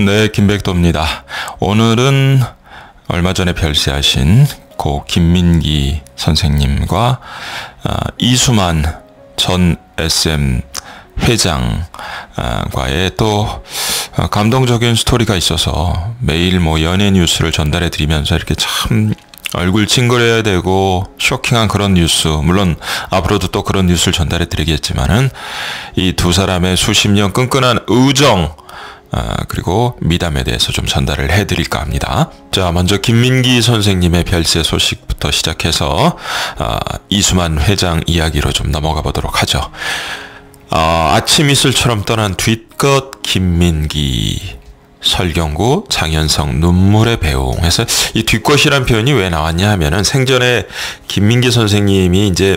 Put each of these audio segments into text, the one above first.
네, 김백도입니다. 오늘은 얼마 전에 별세하신 고 김민기 선생님과 이수만 전 SM 회장과의 또 감동적인 스토리가 있어서 매일 연예 뉴스를 전달해 드리면서 이렇게 참 얼굴 찡그려야 되고 쇼킹한 그런 뉴스, 물론 앞으로도 또 그런 뉴스를 전달해 드리겠지만은 이 두 사람의 수십 년 끈끈한 의정 그리고 미담에 대해서 좀 전달을 해드릴까 합니다. 자, 먼저 김민기 선생님의 별세 소식부터 시작해서 이수만 회장 이야기로 좀 넘어가 보도록 하죠. 아침 이슬처럼 떠난 뒷것 김민기, 설경구 장현성 눈물의 배웅 해서 이 뒷것이란 표현이 왜 나왔냐 하면은 생전에 김민기 선생님이 이제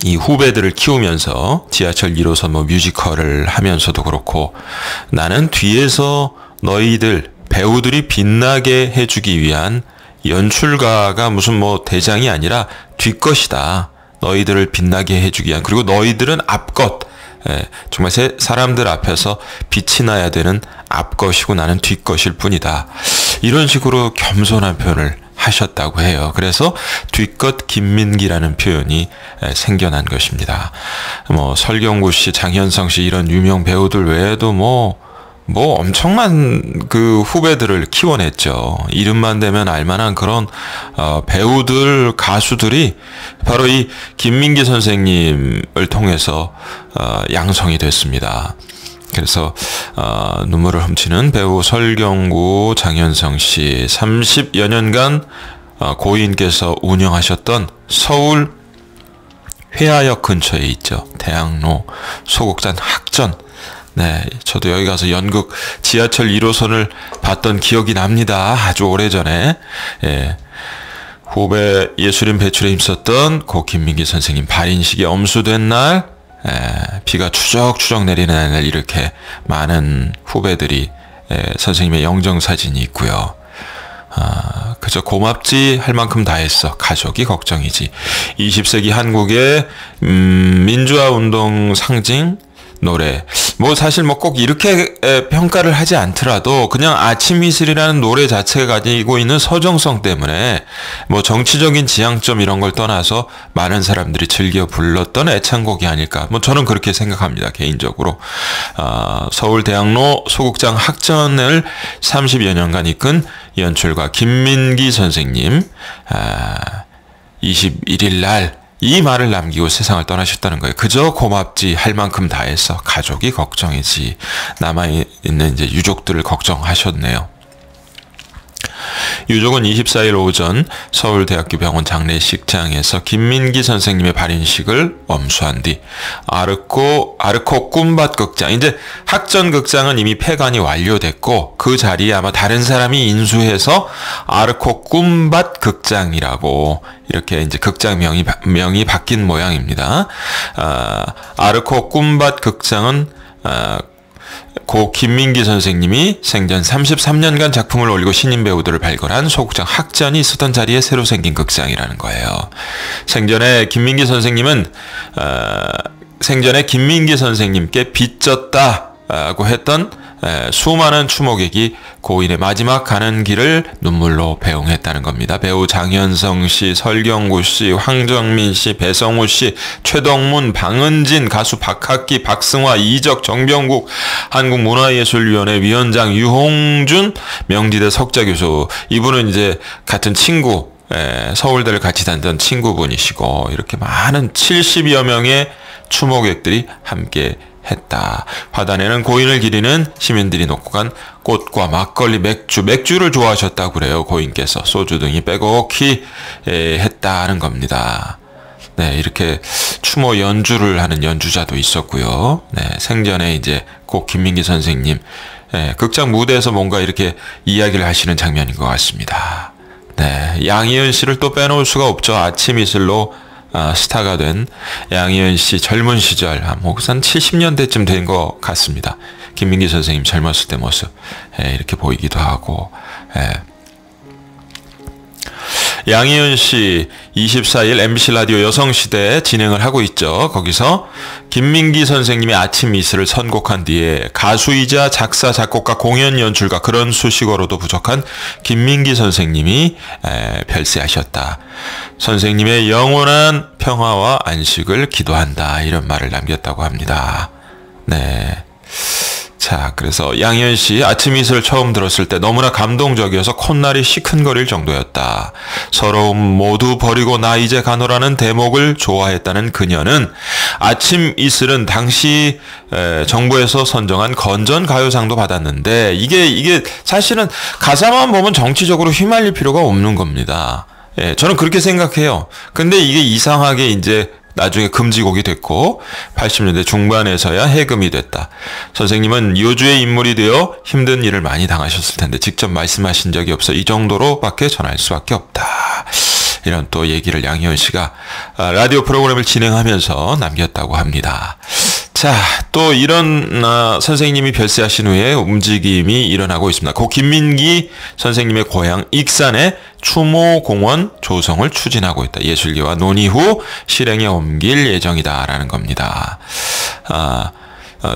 이 후배들을 키우면서 지하철 1호선 뮤지컬을 하면서도 그렇고 나는 뒤에서 너희들 배우들이 빛나게 해주기 위한 연출가가 무슨 대장이 아니라 뒷것이다. 너희들을 빛나게 해주기 위한, 그리고 너희들은 앞것, 정말 사람들 앞에서 빛이 나야 되는 앞것이고 나는 뒷것일 뿐이다. 이런 식으로 겸손한 표현을 하셨다고 해요. 그래서 뒷것 김민기라는 표현이 생겨난 것입니다. 설경구 씨, 장현성 씨 이런 유명 배우들 외에도 엄청난 그 후배들을 키워냈죠. 이름만 대면 알만한 그런 배우들, 가수들이 바로 이 김민기 선생님을 통해서 양성이 됐습니다. 그래서 눈물을 훔치는 배우 설경구, 장현성 씨 30여 년간 고인께서 운영하셨던 서울 회화역 근처에 있죠. 대학로 소극장 학전. 네, 저도 여기 가서 연극 지하철 1호선을 봤던 기억이 납니다. 아주 오래전에. 예. 후배 예술인 배출에 힘썼던 고 김민기 선생님 발인식이 엄수된 날, 비가 추적추적 내리는 날 이렇게 많은 후배들이 선생님의 영정사진이 있고요. 그저 고맙지 할 만큼 다 했어. 가족이 걱정이지. 20세기 한국의 민주화 운동 상징 노래. 사실 꼭 이렇게 평가를 하지 않더라도 그냥 아침 이슬이라는 노래 자체가 가지고 있는 서정성 때문에 정치적인 지향점 이런 걸 떠나서 많은 사람들이 즐겨 불렀던 애창곡이 아닐까. 저는 그렇게 생각합니다. 개인적으로. 서울대학로 소극장 학전을 30여 년간 이끈 연출가 김민기 선생님 21일 날 이 말을 남기고 세상을 떠나셨다는 거예요. 그저 고맙지 할 만큼 다 했어. 가족이 걱정이지. 남아있는 이제 유족들을 걱정하셨네요. 유족은 24일 오전 서울대학교 병원 장례식장에서 김민기 선생님의 발인식을 엄수한 뒤 아르코 꿈밭 극장, 이제 학전 극장은 이미 폐관이 완료됐고 그 자리에 아마 다른 사람이 인수해서 아르코 꿈밭 극장이라고 이렇게 이제 극장 명이 바뀐 모양입니다. 아르코 꿈밭 극장은 고 김민기 선생님이 생전 33년간 작품을 올리고 신인 배우들을 발굴한 소극장 학전이 있었던 자리에 새로 생긴 극장이라는 거예요. 생전에 김민기 선생님께 빚졌다고 했던 수많은 추모객이 고인의 마지막 가는 길을 눈물로 배웅했다는 겁니다. 배우 장현성 씨, 설경구 씨, 황정민 씨, 배성우 씨, 최동문, 방은진, 가수 박학기, 박승화, 이적, 정병국, 한국문화예술위원회 위원장 유홍준, 명지대 석좌교수. 이분은 이제 같은 친구, 서울대를 같이 다녔던 친구분이시고 이렇게 많은 70여 명의 추모객들이 함께 했다. 화단에는 고인을 기리는 시민들이 놓고 간 꽃과 막걸리, 맥주를 좋아하셨다고 그래요. 고인께서 소주 등이 빼곡히 했다는 겁니다. 네, 이렇게 추모 연주를 하는 연주자도 있었고요. 네, 생전에 이제 고 김민기 선생님 극장 무대에서 뭔가 이렇게 이야기를 하시는 장면인 것 같습니다. 네, 양희은 씨를 또 빼놓을 수가 없죠. 아침 이슬로 스타가 된 양희은 씨 젊은 시절 한 70년대쯤 된 것 같습니다. 김민기 선생님 젊었을 때 모습 이렇게 보이기도 하고 양희은 씨 24일 MBC 라디오 여성시대 진행을 하고 있죠. 거기서 김민기 선생님이 아침 이슬을 선곡한 뒤에 가수이자 작사, 작곡가, 공연 연출가 그런 수식어로도 부족한 김민기 선생님이 별세하셨다. 선생님의 영원한 평화와 안식을 기도한다. 이런 말을 남겼다고 합니다. 네. 자, 그래서 양희은 씨 아침 이슬을 처음 들었을 때 너무나 감동적이어서 콧날이 시큰거릴 정도였다. 서러움 모두 버리고 나 이제 가노라는 대목을 좋아했다는 그녀는 아침 이슬은 당시 정부에서 선정한 건전 가요상도 받았는데 이게 사실은 가사만 보면 정치적으로 휘말릴 필요가 없는 겁니다. 예, 저는 그렇게 생각해요. 근데 이게 이상하게 이제 나중에 금지곡이 됐고 80년대 중반에서야 해금이 됐다. 선생님은 요주의 인물이 되어 힘든 일을 많이 당하셨을 텐데 직접 말씀하신 적이 없어 이 정도로밖에 전할 수밖에 없다. 이런 또 얘기를 양희은 씨가 라디오 프로그램을 진행하면서 남겼다고 합니다. 자, 또 이런 선생님이 별세하신 후에 움직임이 일어나고 있습니다. 고 김민기 선생님의 고향 익산에 추모공원 조성을 추진하고 있다. 예술계와 논의 후 실행에 옮길 예정이다라는 겁니다.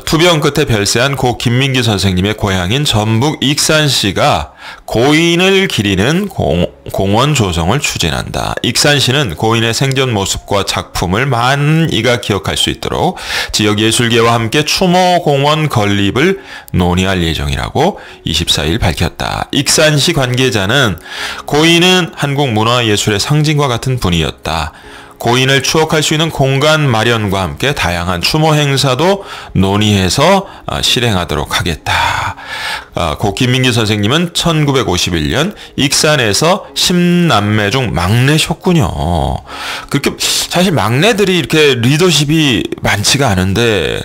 투병 끝에 별세한 고 김민기 선생님의 고향인 전북 익산시가 고인을 기리는 공원 조성을 추진한다. 익산시는 고인의 생전 모습과 작품을 만이가 기억할 수 있도록 지역 예술계와 함께 추모공원 건립을 논의할 예정이라고 24일 밝혔다. 익산시 관계자는 고인은 한국 문화예술의 상징과 같은 분이었다. 고인을 추억할 수 있는 공간 마련과 함께 다양한 추모 행사도 논의해서 실행하도록 하겠다. 고 김민기 선생님은 1951년 익산에서 10남매 중 막내셨군요. 그렇게 사실 막내들이 이렇게 리더십이 많지가 않은데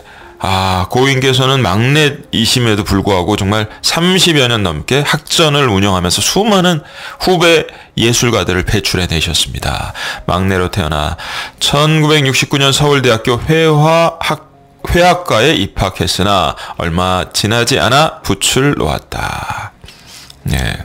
고인께서는 막내이심에도 불구하고 정말 30여 년 넘게 학전을 운영하면서 수많은 후배 예술가들을 배출해내셨습니다. 막내로 태어나 1969년 서울대학교 회화과에 입학했으나 얼마 지나지 않아 붓을 놓았다. 네.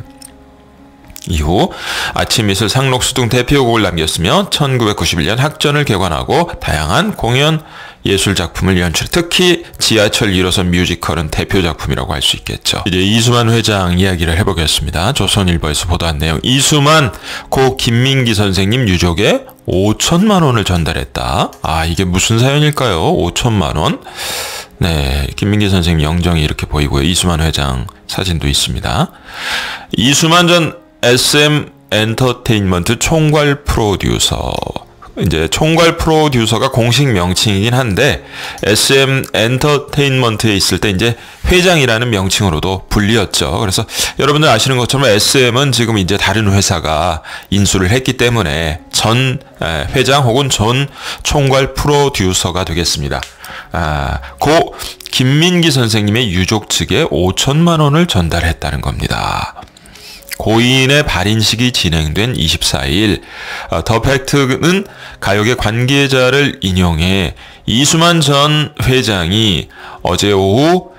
이후 아침 이슬 상록수 등 대표곡을 남겼으며 1991년 학전을 개관하고 다양한 공연 예술 작품을 연출, 특히 지하철 1호선 뮤지컬은 대표 작품이라고 할 수 있겠죠. 이제 이수만 회장 이야기를 해보겠습니다. 조선일보에서 보도한 내용. 이수만 고 김민기 선생님 유족에 5천만 원을 전달했다. 이게 무슨 사연일까요? 5천만 원? 네, 김민기 선생님 영정이 이렇게 보이고요. 이수만 회장 사진도 있습니다. 이수만 전 SM 엔터테인먼트 총괄 프로듀서. 이제 총괄 프로듀서가 공식 명칭이긴 한데 SM 엔터테인먼트에 있을 때 이제 회장이라는 명칭으로도 불리었죠. 그래서 여러분들 아시는 것처럼 SM은 지금 이제 다른 회사가 인수를 했기 때문에 전 회장 혹은 전 총괄 프로듀서가 되겠습니다. 고 김민기 선생님의 유족 측에 5천만 원을 전달했다는 겁니다. 고인의 발인식이 진행된 24일 더 팩트는 가요계 관계자를 인용해 이수만 전 회장이 어제 오후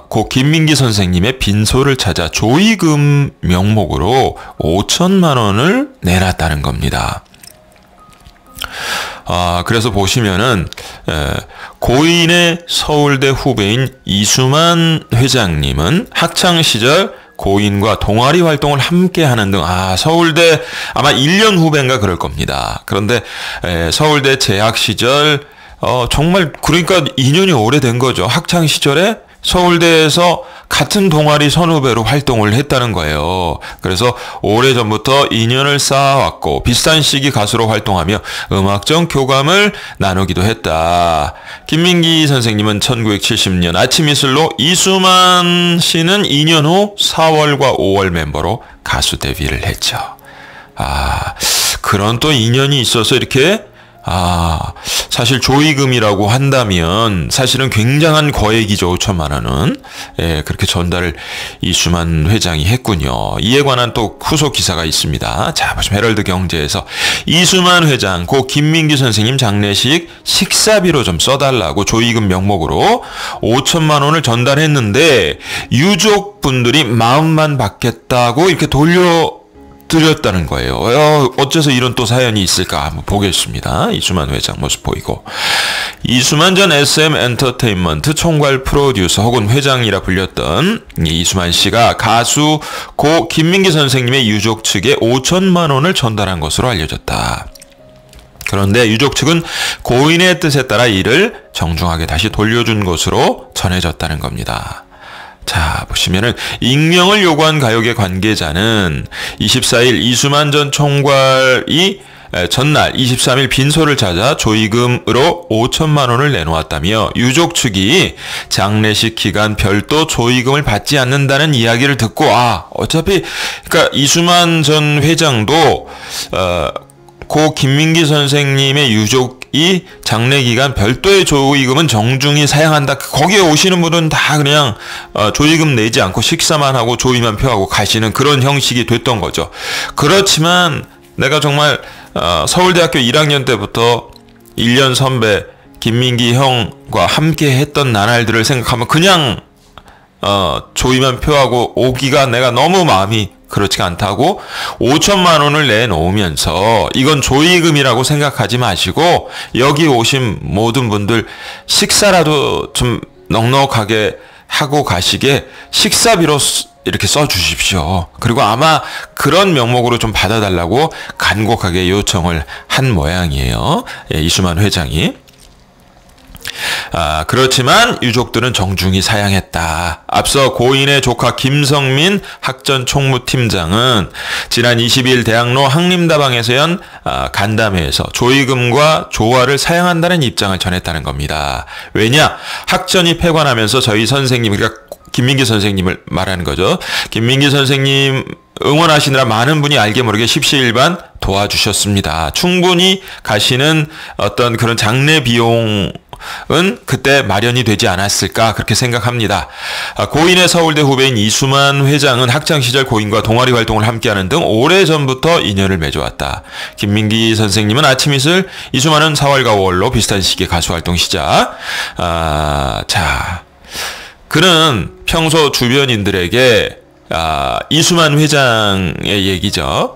고 김민기 선생님의 빈소를 찾아 조의금 명목으로 5천만 원을 내놨다는 겁니다. 그래서 보시면은 고인의 서울대 후배인 이수만 회장님은 학창시절 고인과 동아리 활동을 함께 하는 등 서울대 아마 1년 후배인가 그럴 겁니다. 그런데 서울대 재학 시절 정말 그러니까 인연이 오래된 거죠. 학창 시절에 서울대에서 같은 동아리 선후배로 활동을 했다는 거예요. 그래서 오래전부터 인연을 쌓아왔고 비슷한 시기 가수로 활동하며 음악적 교감을 나누기도 했다. 김민기 선생님은 1970년 아침 이슬로 이수만 씨는 2년 후 4월과 5월 멤버로 가수 데뷔를 했죠. 그런 또 인연이 있어서 이렇게 사실 조의금이라고 한다면 사실은 굉장한 거액이죠. 5천만 원은. 그렇게 전달을 이수만 회장이 했군요. 이에 관한 또 후속 기사가 있습니다. 자, 보시면 헤럴드 경제에서 이수만 회장, 고 김민기 선생님 장례식 식사비로 좀 써달라고 조의금 명목으로 5천만 원을 전달했는데 유족분들이 마음만 받겠다고 이렇게 드렸다는 거예요. 어째서 이런 또 사연이 있을까 한번 보겠습니다. 이수만 회장 모습 보이고. 이수만 전 SM 엔터테인먼트 총괄 프로듀서 혹은 회장이라 불렸던 이수만 씨가 가수 고 김민기 선생님의 유족 측에 5천만 원을 전달한 것으로 알려졌다. 그런데 유족 측은 고인의 뜻에 따라 이를 정중하게 다시 돌려준 것으로 전해졌다는 겁니다. 자, 보시면은 익명을 요구한 가요계 관계자는 24일 이수만 전 총괄이 전날 23일 빈소를 찾아 조의금으로 5천만 원을 내놓았다며 유족 측이 장례식 기간 별도 조의금을 받지 않는다는 이야기를 듣고 어차피 그러니까 이수만 전 회장도 고 김민기 선생님의 유족이 장례 기간 별도의 조의금은 정중히 사양한다. 거기에 오시는 분은 다 그냥 조의금 내지 않고 식사만 하고 조의만 표하고 가시는 그런 형식이 됐던 거죠. 그렇지만 내가 정말 서울대학교 1학년 때부터 1년 선배 김민기 형과 함께 했던 나날들을 생각하면 그냥 조의만 표하고 오기가 내가 너무 마음이 그렇지가 않다고 5천만 원을 내놓으면서 이건 조의금이라고 생각하지 마시고 여기 오신 모든 분들 식사라도 좀 넉넉하게 하고 가시게 식사비로 이렇게 써주십시오. 그리고 아마 그런 명목으로 좀 받아달라고 간곡하게 요청을 한 모양이에요. 이수만 회장이. 그렇지만 유족들은 정중히 사양했다. 앞서 고인의 조카 김성민 학전 총무팀장은 지난 20일 대학로 항림다방에서 연 간담회에서 조의금과 조화를 사양한다는 입장을 전했다는 겁니다. 왜냐? 학전이 폐관하면서 저희 선생님, 그러니까 김민기 선생님을 말하는 거죠. 김민기 선생님 응원하시느라 많은 분이 알게 모르게 십시일반 도와주셨습니다. 충분히 가시는 어떤 그런 장례 비용은 그때 마련이 되지 않았을까 그렇게 생각합니다. 고인의 서울대 후배인 이수만 회장은 학창시절 고인과 동아리 활동을 함께하는 등 오래전부터 인연을 맺어왔다. 김민기 선생님은 아침 이슬, 이수만은 4월과 5월로 비슷한 시기에 가수 활동 시작. 그는 평소 주변인들에게 이수만 회장의 얘기죠.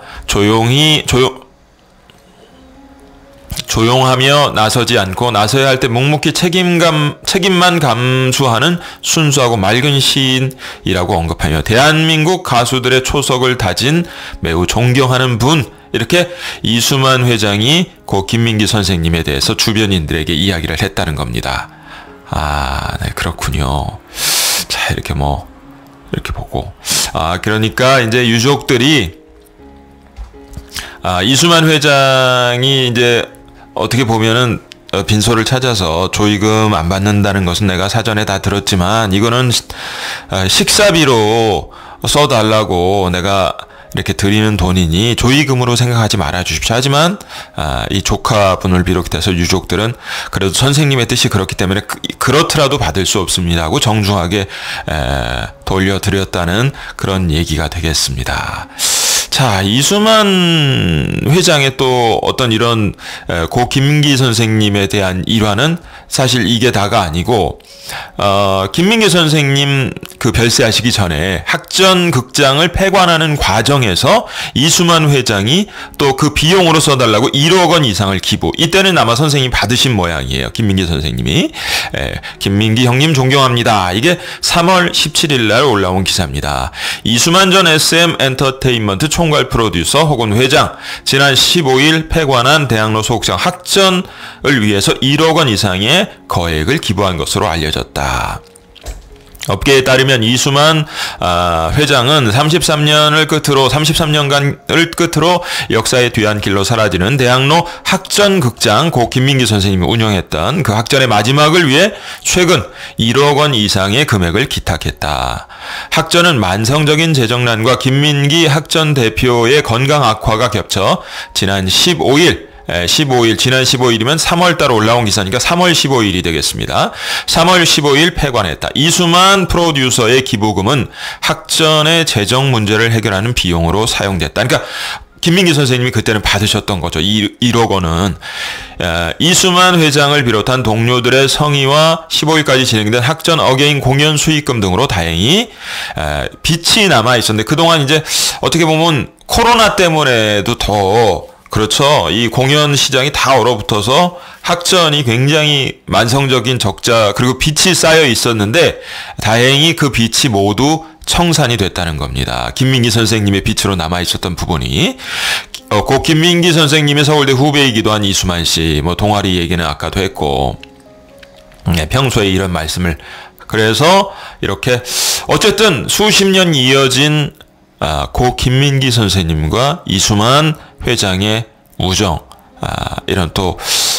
조용하며 나서지 않고 나서야 할 때 묵묵히 책임만 감수하는 순수하고 맑은 시인이라고 언급하며 대한민국 가수들의 초석을 다진 매우 존경하는 분, 이렇게 이수만 회장이 고 김민기 선생님에 대해서 주변인들에게 이야기를 했다는 겁니다. 네, 그렇군요. 자, 이렇게 이렇게 보고. 그러니까 이제 유족들이, 이수만 회장이 이제 어떻게 보면은 빈소를 찾아서 조의금 안 받는다는 것은 내가 사전에 다 들었지만 이거는 식사비로 써달라고 내가 이렇게 드리는 돈이니 조의금으로 생각하지 말아 주십시오. 하지만 이 조카분을 비롯해서 유족들은 그래도 선생님의 뜻이 그렇기 때문에 그렇더라도 받을 수 없습니다 하고 정중하게 돌려드렸다는 그런 얘기가 되겠습니다. 자, 이수만 회장의 또 어떤 이런 고 김민기 선생님에 대한 일화는 사실 이게 다가 아니고, 김민기 선생님 그 별세하시기 전에 학전 극장을 폐관하는 과정에서 이수만 회장이 또 그 비용으로 써달라고 1억 원 이상을 기부. 이때는 아마 선생님 받으신 모양이에요. 김민기 선생님이. 김민기 형님 존경합니다. 이게 3월 17일 날 올라온 기사입니다. 이수만 전 SM 엔터테인먼트 총괄 프로듀서 혹은 회장, 지난 15일 폐관한 대학로 소극장 학전을 위해서 1억 원 이상의 거액을 기부한 것으로 알려졌다. 업계에 따르면 이수만 회장은 33년간을 끝으로 역사의 뒤안길로 사라지는 대학로 학전극장 고 김민기 선생님이 운영했던 그 학전의 마지막을 위해 최근 1억 원 이상의 금액을 기탁했다. 학전은 만성적인 재정난과 김민기 학전 대표의 건강 악화가 겹쳐 지난 15일, 지난 15일이면 3월달 올라온 기사니까 3월 15일이 되겠습니다. 3월 15일 폐관했다. 이수만 프로듀서의 기부금은 학전의 재정 문제를 해결하는 비용으로 사용됐다. 그러니까 김민기 선생님이 그때는 받으셨던 거죠. 1억 원은. 이수만 회장을 비롯한 동료들의 성의와 15일까지 진행된 학전 어게인 공연 수익금 등으로 다행히 빚이 남아 있었는데, 그동안 이제 어떻게 보면 코로나 때문에도 더 그렇죠. 이 공연 시장이 다 얼어붙어서 학전이 굉장히 만성적인 적자 그리고 빚이 쌓여 있었는데, 다행히 그 빚이 모두 청산이 됐다는 겁니다. 김민기 선생님의 빚으로 남아 있었던 부분이. 고 김민기 선생님의 서울대 후배이기도 한 이수만 씨, 뭐 동아리 얘기는 아까도 했고, 평소에 이런 말씀을, 그래서 이렇게 어쨌든 수십 년 이어진 고 김민기 선생님과 이수만 회장의 우정, 이런 또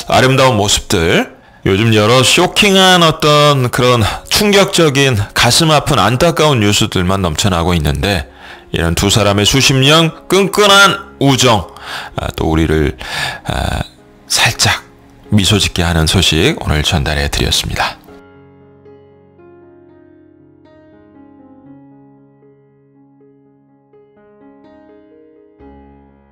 아름다운 모습들, 요즘 여러 쇼킹한 어떤 그런 충격적인 가슴 아픈 안타까운 뉴스들만 넘쳐나고 있는데, 이런 두 사람의 수십 년 끈끈한 우정, 또 우리를 살짝 미소 짓게 하는 소식 오늘 전달해 드렸습니다.